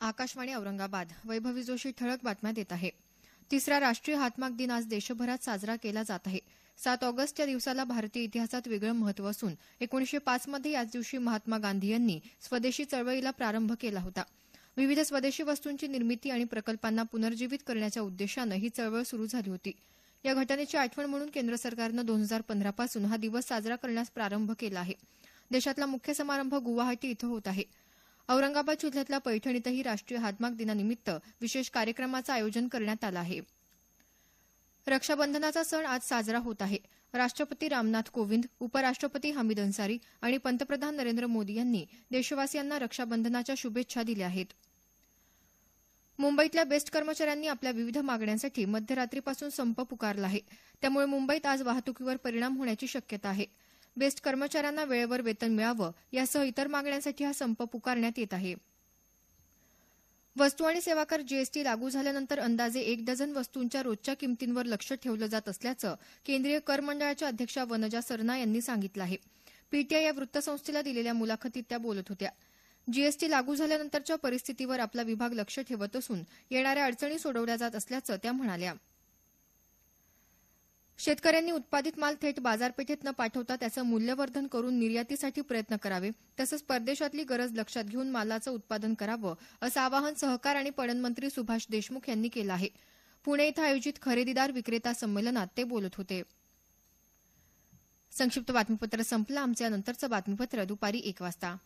आकाशवाणी औरंगाबाद. वैभवी जोशी ठळक बातम्या देत आहे. तिसरा राष्ट्रीय हातमाग दिन आज देशभरात साजरा केला जात आहे. 7 ऑगस्ट या दिवसाला भारतीय इतिहासात वेगळं महत्त्व असून 1905 मध्ये याच दिवशी महात्मा गांधी यांनी स्वदेशी चळवळीला प्रारंभ केला होता. विविध स्वदेशी वस्तूंची निर्मिती आणि प्रकल्पांना पुनर्जीवित करण्याच्या उद्देशानं ही चळवळ सुरू झाली होती. या घटनेची आठवण म्हणून केंद्र सरकारनं 2015 पासून हा दिवस साजरा करण्यास प्रारंभ केला आहे. देशातला मुख्य समारंभ गुवाहाटी इथं होत आहे. औरंगाबाद जिल्ह्यातल्या पैठण इथंही राष्ट्रीय हातमाग दिनानिमित्त विशेष कार्यक्रमाचं आयोजन करण्यात आलं आहे. रक्षाबंधनाचा सण आज साजरा होत आहे. राष्ट्रपती रामनाथ कोविंद, उपराष्ट्रपती हमीद अन्सारी आणि पंतप्रधान नरेंद्र मोदी यांनी देशवासियांना रक्षाबंधनाच्या शुभेच्छा दिल्या आहेत. मुंबईतल्या बेस्ट कर्मचाऱ्यांनी आपल्या विविध मागण्यांसाठी मध्यरात्रीपासून संप पुकारला आहे. त्यामुळे मुंबईत आज वाहतुकीवर परिणाम होण्याची शक्यता आहे. बेस्ट कर्मचाऱ्यांना वेळेवर वेतन मिळावं यासह इतर मागण्यांसाठी हा संप पुकारण्यात येत आहे. वस्तू आणि सेवा कर जीएसटी लागू झाल्यानंतर अंदाजे 1 डझन वस्तूंच्या रोजच्या किमतींवर लक्ष ठेवलं जात असल्याचं केंद्रीय कर मंडळाच्या अध्यक्षा वनजा सरना यांनी सांगितलं आहे. पीटीआय या वृत्तसंस्थेला दिलेल्या मुलाखतीत त्या बोलत होत्या. जीएसटी लागू झाल्यानंतरच्या परिस्थितीवर आपला विभाग लक्ष ठेवत असून येणाऱ्या अडचणी सोडवल्या जात असल्याचं त्या म्हणाल्या. शेतकऱ्यांनी उत्पादित माल थेट बाजारपेठेत न पाठवता त्याचं मूल्यवर्धन करून निर्यातीसाठी प्रयत्न करावे, तसंच परदेशातली गरज लक्षात घेऊन मालाचं उत्पादन करावं असं आवाहन सहकार आणि पणन मंत्री सुभाष देशमुख यांनी केलं आहे. पुणे इथं आयोजित खरेदीदार विक्रेता संमेलनात ते बोलत होते. संक्षिप्त बातमीपत्र संपलं. आमचं यानंतरचं बातमीपत्र दुपारी 1 वाजता.